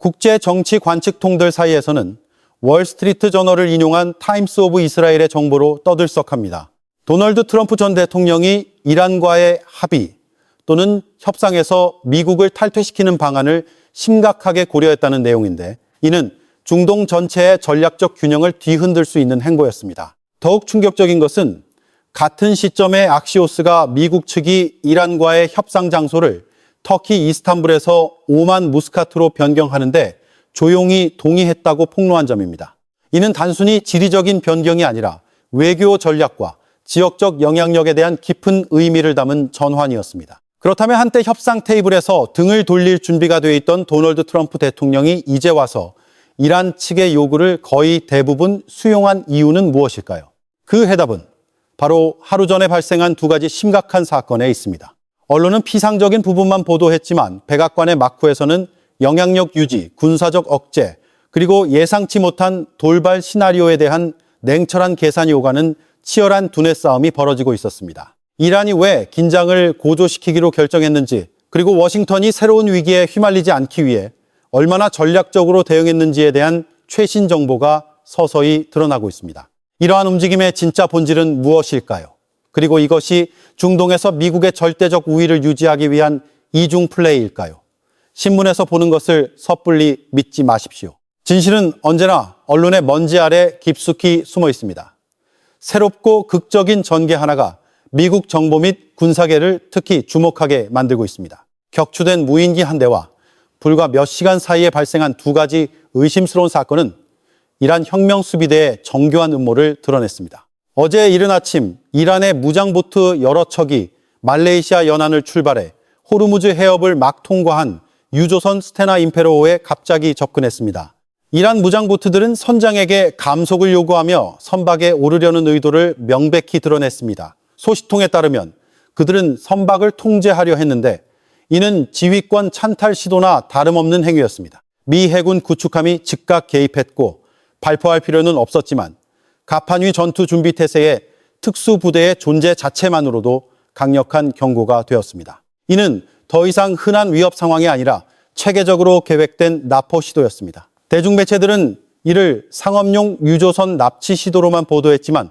국제 정치 관측통들 사이에서는 월스트리트 저널을 인용한 타임스 오브 이스라엘의 정보로 떠들썩합니다. 도널드 트럼프 전 대통령이 이란과의 합의 또는 협상에서 미국을 탈퇴시키는 방안을 심각하게 고려했다는 내용인데, 이는 중동 전체의 전략적 균형을 뒤흔들 수 있는 행보였습니다. 더욱 충격적인 것은 같은 시점에 악시오스가 미국 측이 이란과의 협상 장소를 터키 이스탄불에서 오만 무스카트로 변경하는데 조용히 동의했다고 폭로한 점입니다. 이는 단순히 지리적인 변경이 아니라 외교 전략과 지역적 영향력에 대한 깊은 의미를 담은 전환이었습니다. 그렇다면 한때 협상 테이블에서 등을 돌릴 준비가 돼 있던 도널드 트럼프 대통령이 이제 와서 이란 측의 요구를 거의 대부분 수용한 이유는 무엇일까요? 그 해답은 바로 하루 전에 발생한 두 가지 심각한 사건에 있습니다. 언론은 피상적인 부분만 보도했지만 백악관의 마쿠에서는 영향력 유지, 군사적 억제, 그리고 예상치 못한 돌발 시나리오에 대한 냉철한 계산이 오가는 치열한 두뇌 싸움이 벌어지고 있었습니다. 이란이 왜 긴장을 고조시키기로 결정했는지, 그리고 워싱턴이 새로운 위기에 휘말리지 않기 위해 얼마나 전략적으로 대응했는지에 대한 최신 정보가 서서히 드러나고 있습니다. 이러한 움직임의 진짜 본질은 무엇일까요? 그리고 이것이 중동에서 미국의 절대적 우위를 유지하기 위한 이중 플레이일까요? 신문에서 보는 것을 섣불리 믿지 마십시오. 진실은 언제나 언론의 먼지 아래 깊숙이 숨어 있습니다. 새롭고 극적인 전개 하나가 미국 정보 및 군사계를 특히 주목하게 만들고 있습니다. 격추된 무인기 한 대와 불과 몇 시간 사이에 발생한 두 가지 의심스러운 사건은 이란 혁명수비대의 정교한 음모를 드러냈습니다. 어제 이른 아침 이란의 무장보트 여러 척이 말레이시아 연안을 출발해 호르무즈 해협을 막 통과한 유조선 스테나 임페로호에 갑자기 접근했습니다. 이란 무장보트들은 선장에게 감속을 요구하며 선박에 오르려는 의도를 명백히 드러냈습니다. 소식통에 따르면 그들은 선박을 통제하려 했는데 이는 지휘권 찬탈 시도나 다름없는 행위였습니다. 미 해군 구축함이 즉각 개입했고 발포할 필요는 없었지만 가판위 전투 준비 태세의 특수부대의 존재 자체만으로도 강력한 경고가 되었습니다. 이는 더 이상 흔한 위협 상황이 아니라 체계적으로 계획된 납포 시도였습니다. 대중매체들은 이를 상업용 유조선 납치 시도로만 보도했지만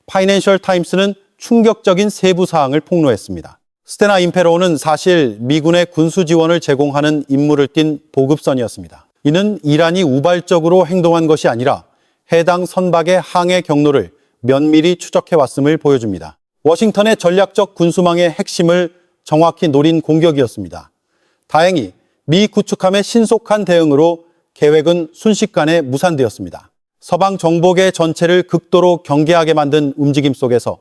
파이낸셜 타임스는 충격적인 세부 사항을 폭로했습니다. 스테나 임페로호는 사실 미군의 군수 지원을 제공하는 임무를 띈 보급선이었습니다. 이는 이란이 우발적으로 행동한 것이 아니라 해당 선박의 항해 경로를 면밀히 추적해왔음을 보여줍니다. 워싱턴의 전략적 군수망의 핵심을 정확히 노린 공격이었습니다. 다행히 미 구축함의 신속한 대응으로 계획은 순식간에 무산되었습니다. 서방 정보계 전체를 극도로 경계하게 만든 움직임 속에서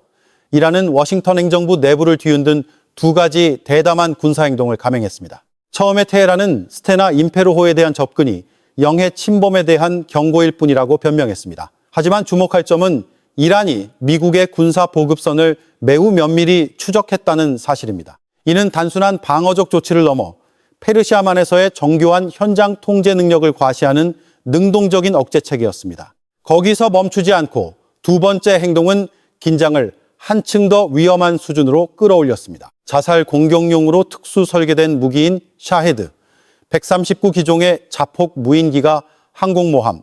이란은 워싱턴 행정부 내부를 뒤흔든 두 가지 대담한 군사행동을 감행했습니다. 처음에 테헤란은 스테나 임페로호에 대한 접근이 영해 침범에 대한 경고일 뿐이라고 변명했습니다. 하지만 주목할 점은 이란이 미국의 군사 보급선을 매우 면밀히 추적했다는 사실입니다. 이는 단순한 방어적 조치를 넘어 페르시아만에서의 정교한 현장 통제 능력을 과시하는 능동적인 억제책이었습니다. 거기서 멈추지 않고 두 번째 행동은 긴장을 한층 더 위험한 수준으로 끌어올렸습니다. 자살 공격용으로 특수 설계된 무기인 샤헤드, 139기종의 자폭 무인기가 항공모함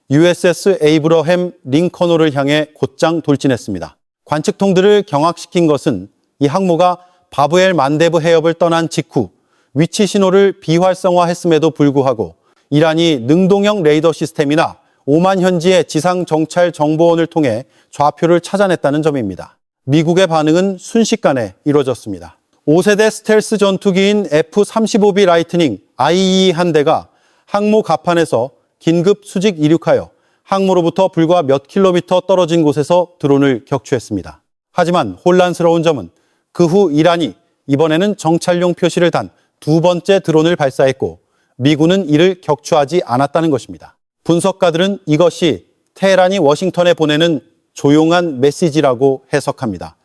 USS 에이브러햄 링컨호를 향해 곧장 돌진했습니다. 관측통들을 경악시킨 것은 이 항모가 바브엘 만데브 해협을 떠난 직후 위치 신호를 비활성화했음에도 불구하고 이란이 능동형 레이더 시스템이나 오만 현지의 지상 정찰 정보원을 통해 좌표를 찾아냈다는 점입니다. 미국의 반응은 순식간에 이루어졌습니다. 5세대 스텔스 전투기인 F-35B 라이트닝 IE 한 대가 항모 갑판에서 긴급 수직 이륙하여 항모로부터 불과 몇 킬로미터 떨어진 곳에서 드론을 격추했습니다. 하지만 혼란스러운 점은 그 후 이란이 이번에는 정찰용 표시를 단 두 번째 드론을 발사했고 미군은 이를 격추하지 않았다는 것입니다. 분석가들은 이것이 테헤란이 워싱턴에 보내는 조용한 메시지라고 해석합니다.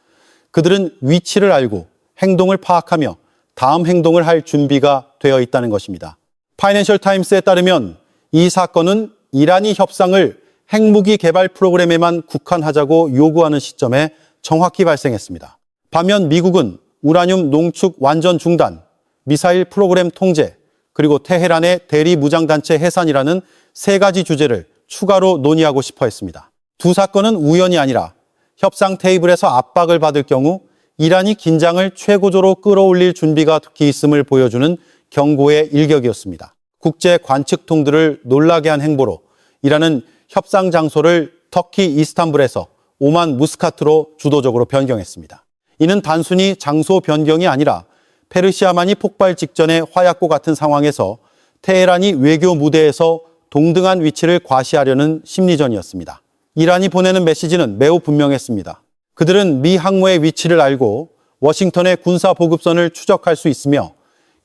그들은 위치를 알고 행동을 파악하며 다음 행동을 할 준비가 되어 있다는 것입니다. 파이낸셜 타임스에 따르면 이 사건은 이란이 협상을 핵무기 개발 프로그램에만 국한하자고 요구하는 시점에 정확히 발생했습니다. 반면 미국은 우라늄 농축 완전 중단, 미사일 프로그램 통제, 그리고 테헤란의 대리 무장단체 해산이라는 세 가지 주제를 추가로 논의하고 싶어 했습니다. 두 사건은 우연이 아니라 협상 테이블에서 압박을 받을 경우 이란이 긴장을 최고조로 끌어올릴 준비가 돼 있음을 보여주는 경고의 일격이었습니다. 국제 관측통들을 놀라게 한 행보로 이란은 협상 장소를 터키 이스탄불에서 오만 무스카트로 주도적으로 변경했습니다. 이는 단순히 장소 변경이 아니라 페르시아만이 폭발 직전의 화약고 같은 상황에서 테헤란이 외교 무대에서 동등한 위치를 과시하려는 심리전이었습니다. 이란이 보내는 메시지는 매우 분명했습니다. 그들은 미 항모의 위치를 알고 워싱턴의 군사 보급선을 추적할 수 있으며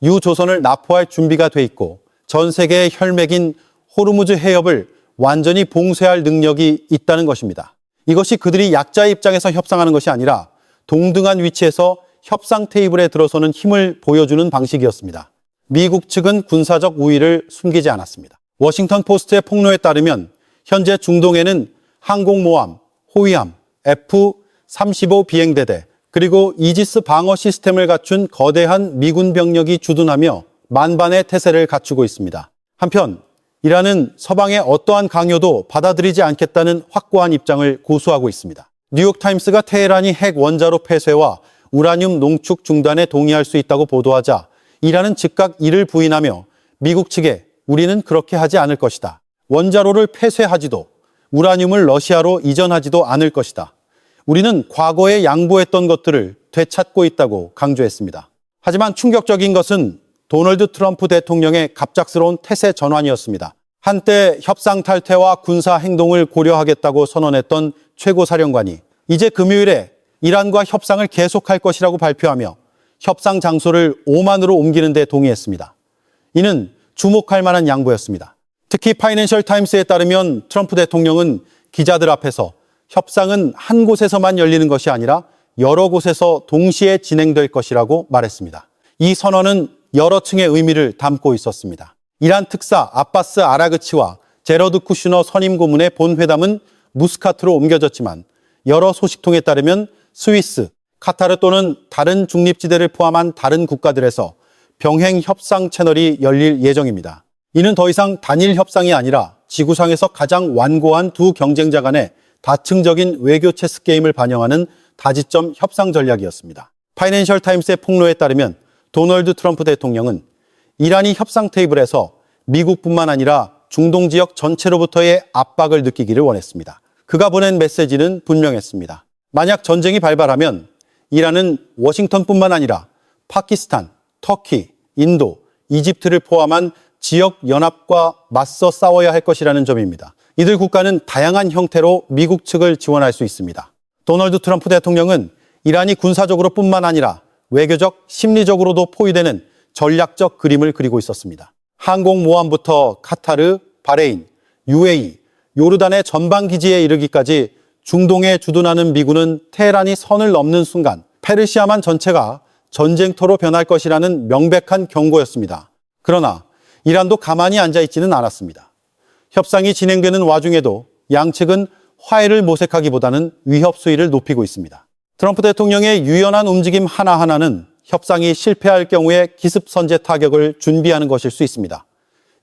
유조선을 납포할 준비가 돼 있고 전 세계의 혈맥인 호르무즈 해협을 완전히 봉쇄할 능력이 있다는 것입니다. 이것이 그들이 약자의 입장에서 협상하는 것이 아니라 동등한 위치에서 협상 테이블에 들어서는 힘을 보여주는 방식이었습니다. 미국 측은 군사적 우위를 숨기지 않았습니다. 워싱턴 포스트의 폭로에 따르면 현재 중동에는 항공모함, 호위함, F-35 비행대대, 그리고 이지스 방어 시스템을 갖춘 거대한 미군 병력이 주둔하며 만반의 태세를 갖추고 있습니다. 한편 이란은 서방의 어떠한 강요도 받아들이지 않겠다는 확고한 입장을 고수하고 있습니다. 뉴욕타임스가 테헤란이 핵 원자로 폐쇄와 우라늄 농축 중단에 동의할 수 있다고 보도하자 이란은 즉각 이를 부인하며 미국 측에 우리는 그렇게 하지 않을 것이다. 원자로를 폐쇄하지도 우라늄을 러시아로 이전하지도 않을 것이다. 우리는 과거에 양보했던 것들을 되찾고 있다고 강조했습니다. 하지만 충격적인 것은 도널드 트럼프 대통령의 갑작스러운 태세 전환이었습니다. 한때 협상 탈퇴와 군사 행동을 고려하겠다고 선언했던 최고사령관이 이제 금요일에 이란과 협상을 계속할 것이라고 발표하며 협상 장소를 오만으로 옮기는 데 동의했습니다. 이는 주목할 만한 양보였습니다. 특히 파이낸셜 타임스에 따르면 트럼프 대통령은 기자들 앞에서 협상은 한 곳에서만 열리는 것이 아니라 여러 곳에서 동시에 진행될 것이라고 말했습니다. 이 선언은 여러 층의 의미를 담고 있었습니다. 이란 특사 아바스 아라그치와 제러드 쿠슈너 선임 고문의 본 회담은 무스카트로 옮겨졌지만 여러 소식통에 따르면 스위스, 카타르 또는 다른 중립지대를 포함한 다른 국가들에서 병행 협상 채널이 열릴 예정입니다. 이는 더 이상 단일 협상이 아니라 지구상에서 가장 완고한 두 경쟁자 간의 다층적인 외교 체스 게임을 반영하는 다지점 협상 전략이었습니다. 파이낸셜 타임스의 폭로에 따르면 도널드 트럼프 대통령은 이란이 협상 테이블에서 미국뿐만 아니라 중동 지역 전체로부터의 압박을 느끼기를 원했습니다. 그가 보낸 메시지는 분명했습니다. 만약 전쟁이 발발하면 이란은 워싱턴뿐만 아니라 파키스탄, 터키, 인도, 이집트를 포함한 지역 연합과 맞서 싸워야 할 것이라는 점입니다. 이들 국가는 다양한 형태로 미국 측을 지원할 수 있습니다. 도널드 트럼프 대통령은 이란이 군사적으로 뿐만 아니라 외교적, 심리적으로도 포위되는 전략적 그림을 그리고 있었습니다. 항공모함부터 카타르, 바레인, UAE, 요르단의 전방기지에 이르기까지 중동에 주둔하는 미군은 테헤란이 선을 넘는 순간 페르시아만 전체가 전쟁터로 변할 것이라는 명백한 경고였습니다. 그러나 이란도 가만히 앉아있지는 않았습니다. 협상이 진행되는 와중에도 양측은 화해를 모색하기보다는 위협 수위를 높이고 있습니다. 트럼프 대통령의 유연한 움직임 하나하나는 협상이 실패할 경우에 기습 선제 타격을 준비하는 것일 수 있습니다.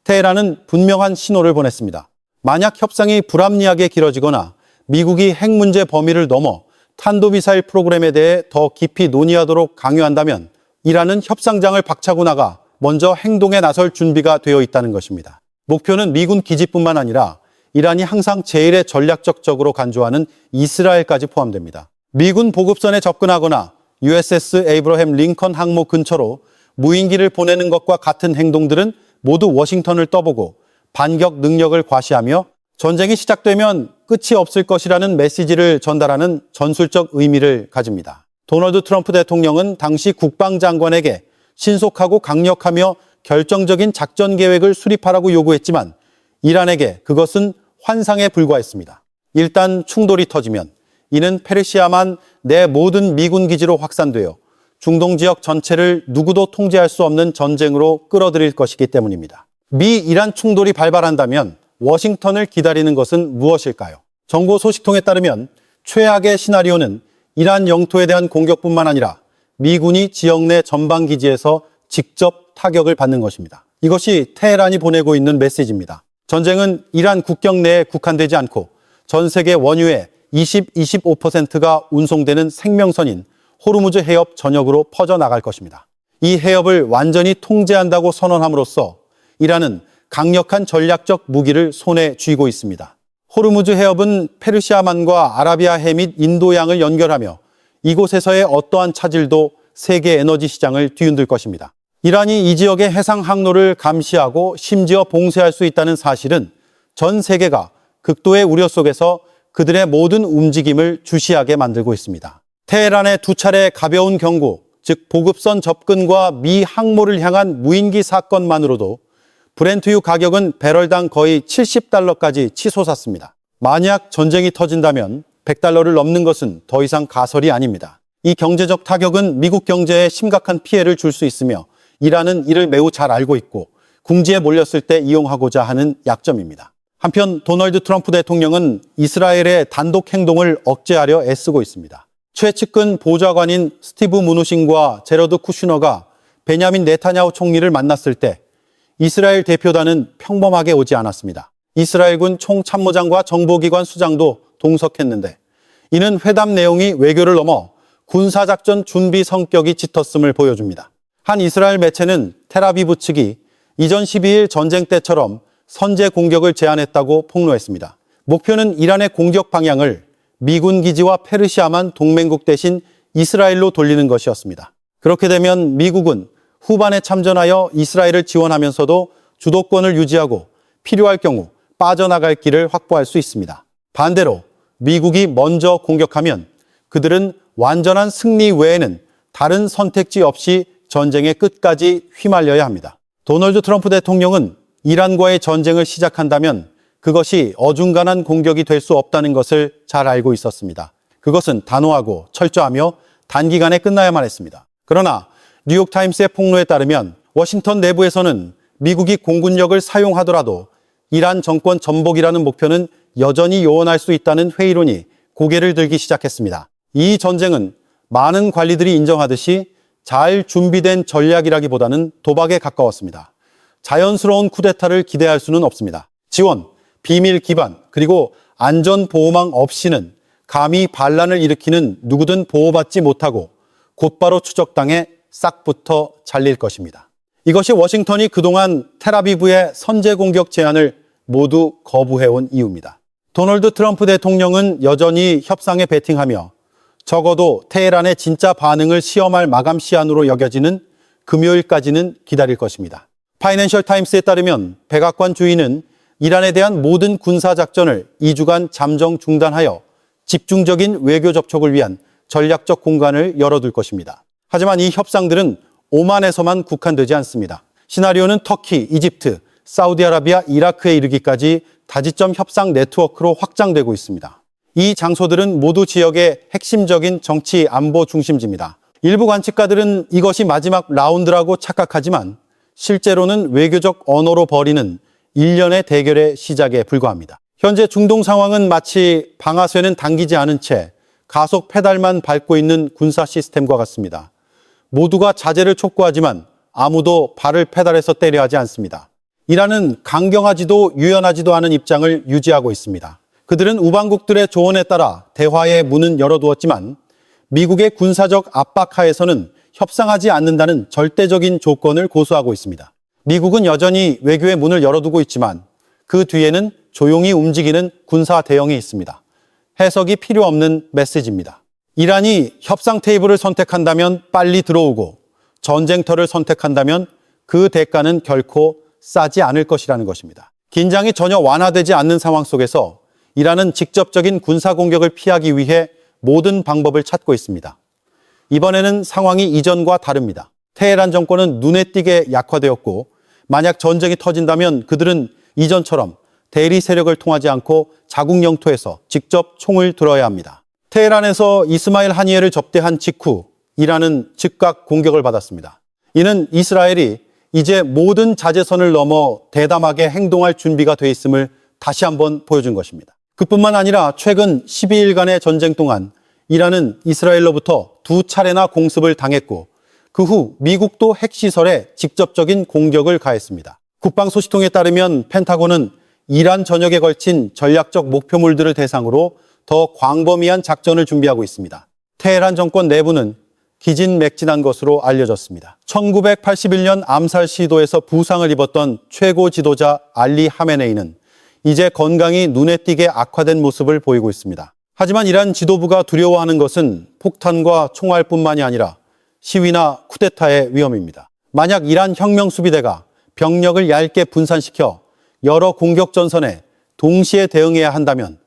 테헤란은 분명한 신호를 보냈습니다. 만약 협상이 불합리하게 길어지거나 미국이 핵 문제 범위를 넘어 탄도미사일 프로그램에 대해 더 깊이 논의하도록 강요한다면 이란은 협상장을 박차고 나가 먼저 행동에 나설 준비가 되어 있다는 것입니다. 목표는 미군 기지뿐만 아니라 이란이 항상 제일의 전략적 적으로 간주하는 이스라엘까지 포함됩니다. 미군 보급선에 접근하거나 USS 에이브러햄 링컨 항모 근처로 무인기를 보내는 것과 같은 행동들은 모두 워싱턴을 떠보고 반격 능력을 과시하며 전쟁이 시작되면 끝이 없을 것이라는 메시지를 전달하는 전술적 의미를 가집니다. 도널드 트럼프 대통령은 당시 국방장관에게 신속하고 강력하며 결정적인 작전 계획을 수립하라고 요구했지만 이란에게 그것은 환상에 불과했습니다. 일단 충돌이 터지면 이는 페르시아만 내 모든 미군 기지로 확산되어 중동 지역 전체를 누구도 통제할 수 없는 전쟁으로 끌어들일 것이기 때문입니다. 미-이란 충돌이 발발한다면 워싱턴을 기다리는 것은 무엇일까요? 정보 소식통에 따르면 최악의 시나리오는 이란 영토에 대한 공격뿐만 아니라 미군이 지역 내 전방기지에서 직접 타격을 받는 것입니다. 이것이 테헤란이 보내고 있는 메시지입니다. 전쟁은 이란 국경 내에 국한되지 않고 전 세계 원유의 25%가 운송되는 생명선인 호르무즈 해협 전역으로 퍼져나갈 것입니다. 이 해협을 완전히 통제한다고 선언함으로써 이란은 강력한 전략적 무기를 손에 쥐고 있습니다. 호르무즈 해협은 페르시아만과 아라비아해 및 인도양을 연결하며 이곳에서의 어떠한 차질도 세계 에너지 시장을 뒤흔들 것입니다. 이란이 이 지역의 해상 항로를 감시하고 심지어 봉쇄할 수 있다는 사실은 전 세계가 극도의 우려 속에서 그들의 모든 움직임을 주시하게 만들고 있습니다. 테헤란의 두 차례 가벼운 경고, 즉 보급선 접근과 미 항모를 향한 무인기 사건만으로도 브렌트유 가격은 배럴당 거의 70달러까지 치솟았습니다. 만약 전쟁이 터진다면 100달러를 넘는 것은 더 이상 가설이 아닙니다. 이 경제적 타격은 미국 경제에 심각한 피해를 줄 수 있으며 이란은 이를 매우 잘 알고 있고 궁지에 몰렸을 때 이용하고자 하는 약점입니다. 한편 도널드 트럼프 대통령은 이스라엘의 단독 행동을 억제하려 애쓰고 있습니다. 최측근 보좌관인 스티브 무누신과 제러드 쿠슈너가 베냐민 네타냐후 총리를 만났을 때 이스라엘 대표단은 평범하게 오지 않았습니다. 이스라엘군 총참모장과 정보기관 수장도 동석했는데 이는 회담 내용이 외교를 넘어 군사작전 준비 성격이 짙었음을 보여줍니다. 한 이스라엘 매체는 텔아비브 측이 이전 12일 전쟁 때처럼 선제 공격을 제안했다고 폭로했습니다. 목표는 이란의 공격 방향을 미군 기지와 페르시아만 동맹국 대신 이스라엘로 돌리는 것이었습니다. 그렇게 되면 미국은 후반에 참전하여 이스라엘을 지원하면서도 주도권을 유지하고 필요할 경우 빠져나갈 길을 확보할 수 있습니다. 반대로 미국이 먼저 공격하면 그들은 완전한 승리 외에는 다른 선택지 없이 전쟁의 끝까지 휘말려야 합니다. 도널드 트럼프 대통령은 이란과의 전쟁을 시작한다면 그것이 어중간한 공격이 될 수 없다는 것을 잘 알고 있었습니다. 그것은 단호하고 철저하며 단기간에 끝나야만 했습니다. 그러나 뉴욕타임스의 폭로에 따르면 워싱턴 내부에서는 미국이 공군력을 사용하더라도 이란 정권 전복이라는 목표는 여전히 요원할 수 있다는 회의론이 고개를 들기 시작했습니다. 이 전쟁은 많은 관리들이 인정하듯이 잘 준비된 전략이라기보다는 도박에 가까웠습니다. 자연스러운 쿠데타를 기대할 수는 없습니다. 지원, 비밀 기반, 그리고 안전보호망 없이는 감히 반란을 일으키는 누구든 보호받지 못하고 곧바로 추적당해 싹부터 잘릴 것입니다. 이것이 워싱턴이 그동안 텔아비브의 선제 공격 제안을 모두 거부해온 이유입니다. 도널드 트럼프 대통령은 여전히 협상에 베팅하며 적어도 테헤란의 진짜 반응을 시험할 마감 시한으로 여겨지는 금요일까지는 기다릴 것입니다. 파이낸셜 타임스에 따르면 백악관 주인은 이란에 대한 모든 군사작전을 2주간 잠정 중단하여 집중적인 외교 접촉을 위한 전략적 공간을 열어둘 것입니다. 하지만 이 협상들은 오만에서만 국한되지 않습니다. 시나리오는 터키, 이집트, 사우디아라비아, 이라크에 이르기까지 다지점 협상 네트워크로 확장되고 있습니다. 이 장소들은 모두 지역의 핵심적인 정치 안보 중심지입니다. 일부 관측가들은 이것이 마지막 라운드라고 착각하지만 실제로는 외교적 언어로 벌이는 일련의 대결의 시작에 불과합니다. 현재 중동 상황은 마치 방아쇠는 당기지 않은 채 가속 페달만 밟고 있는 군사 시스템과 같습니다. 모두가 자제를 촉구하지만 아무도 발을 페달에서 떼려 하지 않습니다. 이란은 강경하지도 유연하지도 않은 입장을 유지하고 있습니다. 그들은 우방국들의 조언에 따라 대화의 문은 열어두었지만 미국의 군사적 압박하에서는 협상하지 않는다는 절대적인 조건을 고수하고 있습니다. 미국은 여전히 외교의 문을 열어두고 있지만 그 뒤에는 조용히 움직이는 군사 대응이 있습니다. 해석이 필요 없는 메시지입니다. 이란이 협상 테이블을 선택한다면 빨리 들어오고 전쟁터를 선택한다면 그 대가는 결코 싸지 않을 것이라는 것입니다. 긴장이 전혀 완화되지 않는 상황 속에서 이란은 직접적인 군사 공격을 피하기 위해 모든 방법을 찾고 있습니다. 이번에는 상황이 이전과 다릅니다. 테헤란 정권은 눈에 띄게 약화되었고 만약 전쟁이 터진다면 그들은 이전처럼 대리 세력을 통하지 않고 자국 영토에서 직접 총을 들어야 합니다. 테헤란에서 이스마일 하니예를 접대한 직후 이란은 즉각 공격을 받았습니다. 이는 이스라엘이 이제 모든 자제선을 넘어 대담하게 행동할 준비가 돼 있음을 다시 한번 보여준 것입니다. 그뿐만 아니라 최근 12일간의 전쟁 동안 이란은 이스라엘로부터 2차례나 공습을 당했고 그 후 미국도 핵시설에 직접적인 공격을 가했습니다. 국방소식통에 따르면 펜타곤은 이란 전역에 걸친 전략적 목표물들을 대상으로 더 광범위한 작전을 준비하고 있습니다. 테헤란 정권 내부는 기진맥진한 것으로 알려졌습니다. 1981년 암살 시도에서 부상을 입었던 최고 지도자 알리 하메네이는 이제 건강이 눈에 띄게 악화된 모습을 보이고 있습니다. 하지만 이란 지도부가 두려워하는 것은 폭탄과 총알뿐만이 아니라 시위나 쿠데타의 위험입니다. 만약 이란 혁명수비대가 병력을 얇게 분산시켜 여러 공격 전선에 동시에 대응해야 한다면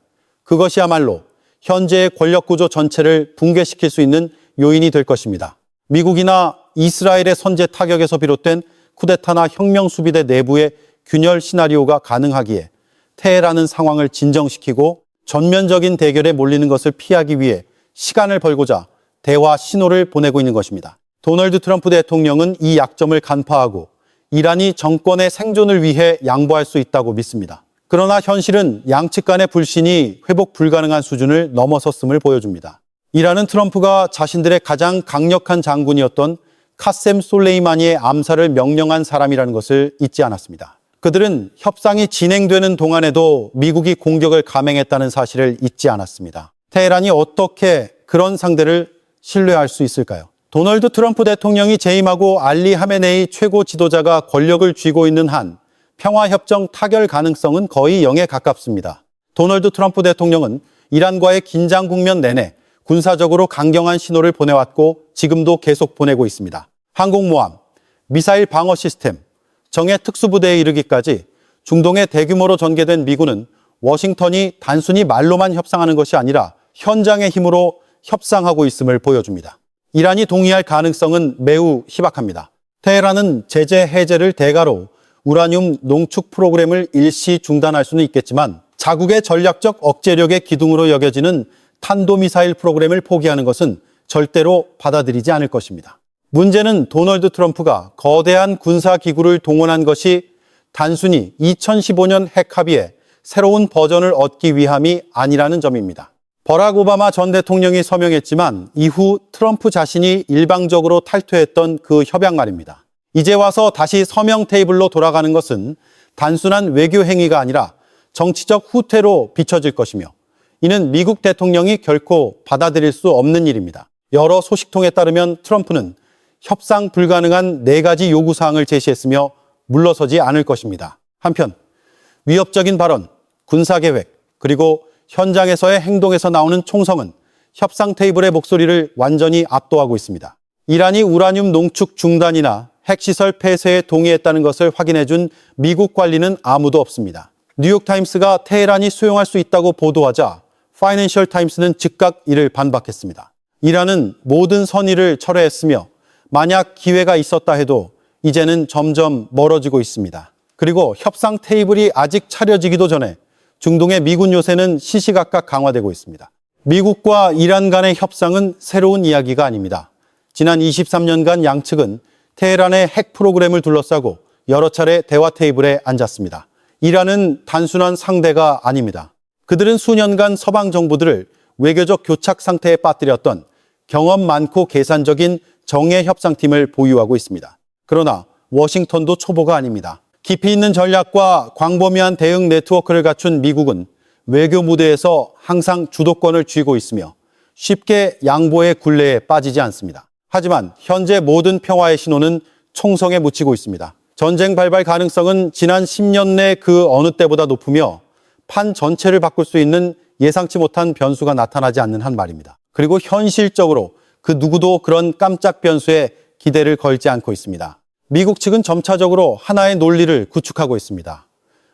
그것이야말로 현재의 권력구조 전체를 붕괴시킬 수 있는 요인이 될 것입니다. 미국이나 이스라엘의 선제 타격에서 비롯된 쿠데타나 혁명수비대 내부의 균열 시나리오가 가능하기에 테헤란은 상황을 진정시키고 전면적인 대결에 몰리는 것을 피하기 위해 시간을 벌고자 대화 신호를 보내고 있는 것입니다. 도널드 트럼프 대통령은 이 약점을 간파하고 이란이 정권의 생존을 위해 양보할 수 있다고 믿습니다. 그러나 현실은 양측 간의 불신이 회복 불가능한 수준을 넘어섰음을 보여줍니다. 이란은 트럼프가 자신들의 가장 강력한 장군이었던 카셈 솔레이마니의 암살을 명령한 사람이라는 것을 잊지 않았습니다. 그들은 협상이 진행되는 동안에도 미국이 공격을 감행했다는 사실을 잊지 않았습니다. 테헤란이 어떻게 그런 상대를 신뢰할 수 있을까요? 도널드 트럼프 대통령이 재임하고 알리 하메네이 최고 지도자가 권력을 쥐고 있는 한 평화협정 타결 가능성은 거의 0에 가깝습니다. 도널드 트럼프 대통령은 이란과의 긴장 국면 내내 군사적으로 강경한 신호를 보내왔고 지금도 계속 보내고 있습니다. 항공모함, 미사일 방어 시스템, 정예 특수부대에 이르기까지 중동에 대규모로 전개된 미군은 워싱턴이 단순히 말로만 협상하는 것이 아니라 현장의 힘으로 협상하고 있음을 보여줍니다. 이란이 동의할 가능성은 매우 희박합니다. 테헤란은 제재 해제를 대가로 우라늄 농축 프로그램을 일시 중단할 수는 있겠지만 자국의 전략적 억제력의 기둥으로 여겨지는 탄도미사일 프로그램을 포기하는 것은 절대로 받아들이지 않을 것입니다. 문제는 도널드 트럼프가 거대한 군사기구를 동원한 것이 단순히 2015년 핵합의의 새로운 버전을 얻기 위함이 아니라는 점입니다. 버락 오바마 전 대통령이 서명했지만 이후 트럼프 자신이 일방적으로 탈퇴했던 그 협약 말입니다. 이제 와서 다시 서명 테이블로 돌아가는 것은 단순한 외교 행위가 아니라 정치적 후퇴로 비춰질 것이며 이는 미국 대통령이 결코 받아들일 수 없는 일입니다. 여러 소식통에 따르면 트럼프는 협상 불가능한 4가지 요구사항을 제시했으며 물러서지 않을 것입니다. 한편 위협적인 발언, 군사계획, 그리고 현장에서의 행동에서 나오는 총성은 협상 테이블의 목소리를 완전히 압도하고 있습니다. 이란이 우라늄 농축 중단이나 핵시설 폐쇄에 동의했다는 것을 확인해준 미국 관리는 아무도 없습니다. 뉴욕타임스가 테헤란이 수용할 수 있다고 보도하자 파이낸셜 타임스는 즉각 이를 반박했습니다. 이란은 모든 선의를 철회했으며 만약 기회가 있었다 해도 이제는 점점 멀어지고 있습니다. 그리고 협상 테이블이 아직 차려지기도 전에 중동의 미군 요새는 시시각각 강화되고 있습니다. 미국과 이란 간의 협상은 새로운 이야기가 아닙니다. 지난 23년간 양측은 테헤란의 핵 프로그램을 둘러싸고 여러 차례 대화 테이블에 앉았습니다. 이란은 단순한 상대가 아닙니다. 그들은 수년간 서방 정부들을 외교적 교착 상태에 빠뜨렸던 경험 많고 계산적인 정예 협상팀을 보유하고 있습니다. 그러나 워싱턴도 초보가 아닙니다. 깊이 있는 전략과 광범위한 대응 네트워크를 갖춘 미국은 외교 무대에서 항상 주도권을 쥐고 있으며 쉽게 양보의 굴레에 빠지지 않습니다. 하지만 현재 모든 평화의 신호는 총성에 묻히고 있습니다. 전쟁 발발 가능성은 지난 10년 내 그 어느 때보다 높으며 판 전체를 바꿀 수 있는 예상치 못한 변수가 나타나지 않는 한 말입니다. 그리고 현실적으로 그 누구도 그런 깜짝 변수에 기대를 걸지 않고 있습니다. 미국 측은 점차적으로 하나의 논리를 구축하고 있습니다.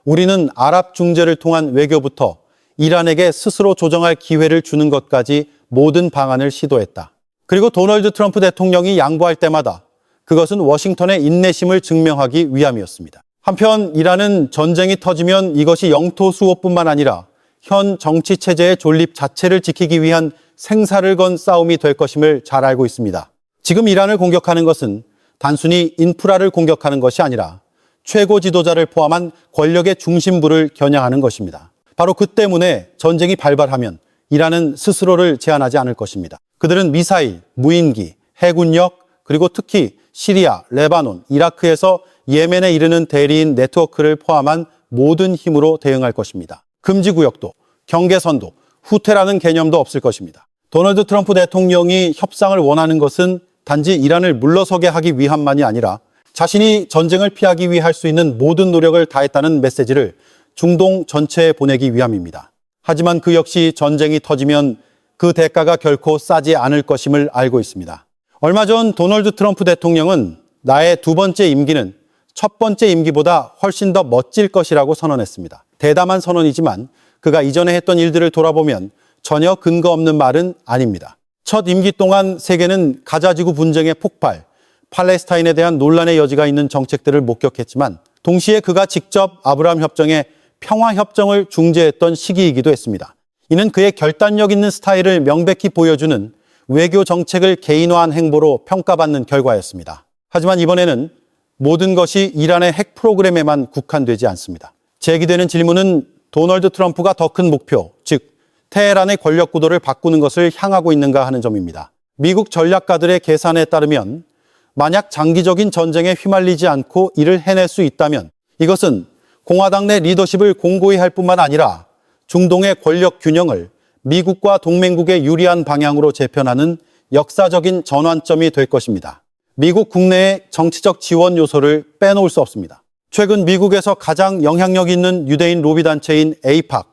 우리는 아랍 중재를 통한 외교부터 이란에게 스스로 조정할 기회를 주는 것까지 모든 방안을 시도했다. 그리고 도널드 트럼프 대통령이 양보할 때마다 그것은 워싱턴의 인내심을 증명하기 위함이었습니다. 한편 이란은 전쟁이 터지면 이것이 영토 수호뿐만 아니라 현 정치 체제의 존립 자체를 지키기 위한 생사를 건 싸움이 될 것임을 잘 알고 있습니다. 지금 이란을 공격하는 것은 단순히 인프라를 공격하는 것이 아니라 최고 지도자를 포함한 권력의 중심부를 겨냥하는 것입니다. 바로 그 때문에 전쟁이 발발하면 이란은 스스로를 제한하지 않을 것입니다. 그들은 미사일, 무인기, 해군력, 그리고 특히 시리아, 레바논, 이라크에서 예멘에 이르는 대리인 네트워크를 포함한 모든 힘으로 대응할 것입니다. 금지구역도, 경계선도, 후퇴라는 개념도 없을 것입니다. 도널드 트럼프 대통령이 협상을 원하는 것은 단지 이란을 물러서게 하기 위함만이 아니라 자신이 전쟁을 피하기 위해 할 수 있는 모든 노력을 다했다는 메시지를 중동 전체에 보내기 위함입니다. 하지만 그 역시 전쟁이 터지면 그 대가가 결코 싸지 않을 것임을 알고 있습니다. 얼마 전 도널드 트럼프 대통령은 나의 두 번째 임기는 첫 번째 임기보다 훨씬 더 멋질 것이라고 선언했습니다. 대담한 선언이지만 그가 이전에 했던 일들을 돌아보면 전혀 근거 없는 말은 아닙니다. 첫 임기 동안 세계는 가자지구 분쟁의 폭발, 팔레스타인에 대한 논란의 여지가 있는 정책들을 목격했지만 동시에 그가 직접 아브라함 협정의 평화협정을 중재했던 시기이기도 했습니다. 이는 그의 결단력 있는 스타일을 명백히 보여주는 외교 정책을 개인화한 행보로 평가받는 결과였습니다. 하지만 이번에는 모든 것이 이란의 핵 프로그램에만 국한되지 않습니다. 제기되는 질문은 도널드 트럼프가 더 큰 목표, 즉 테헤란의 권력 구도를 바꾸는 것을 향하고 있는가 하는 점입니다. 미국 전략가들의 계산에 따르면 만약 장기적인 전쟁에 휘말리지 않고 이를 해낼 수 있다면 이것은 공화당 내 리더십을 공고히 할 뿐만 아니라 중동의 권력 균형을 미국과 동맹국에 유리한 방향으로 재편하는 역사적인 전환점이 될 것입니다. 미국 국내의 정치적 지원 요소를 빼놓을 수 없습니다. 최근 미국에서 가장 영향력 있는 유대인 로비 단체인 에이팍,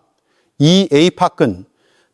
이 에이팍은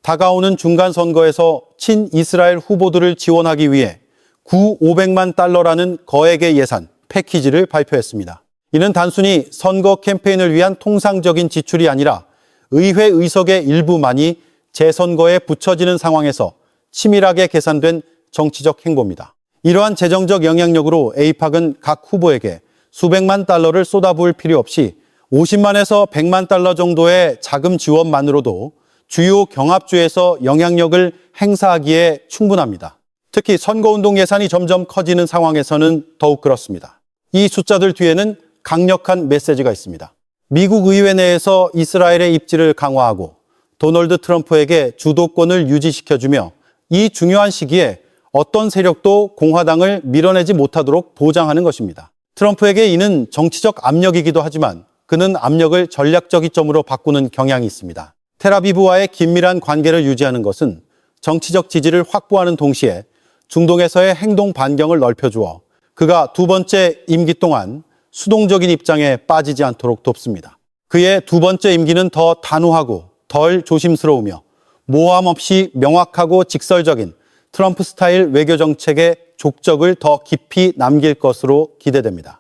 다가오는 중간선거에서 친이스라엘 후보들을 지원하기 위해 500만 달러라는 거액의 예산, 패키지를 발표했습니다. 이는 단순히 선거 캠페인을 위한 통상적인 지출이 아니라 의회 의석의 일부만이 재선거에 붙여지는 상황에서 치밀하게 계산된 정치적 행보입니다. 이러한 재정적 영향력으로 에이팍은 각 후보에게 수백만 달러를 쏟아부을 필요 없이 50만에서 100만 달러 정도의 자금 지원만으로도 주요 경합주에서 영향력을 행사하기에 충분합니다. 특히 선거운동 예산이 점점 커지는 상황에서는 더욱 그렇습니다. 이 숫자들 뒤에는 강력한 메시지가 있습니다. 미국 의회 내에서 이스라엘의 입지를 강화하고 도널드 트럼프에게 주도권을 유지시켜주며 이 중요한 시기에 어떤 세력도 공화당을 밀어내지 못하도록 보장하는 것입니다. 트럼프에게 이는 정치적 압력이기도 하지만 그는 압력을 전략적 이점으로 바꾸는 경향이 있습니다. 텔아비브와의 긴밀한 관계를 유지하는 것은 정치적 지지를 확보하는 동시에 중동에서의 행동 반경을 넓혀주어 그가 두 번째 임기 동안 수동적인 입장에 빠지지 않도록 돕습니다. 그의 두 번째 임기는 더 단호하고 덜 조심스러우며 모함 없이 명확하고 직설적인 트럼프 스타일 외교 정책의 족적을 더 깊이 남길 것으로 기대됩니다.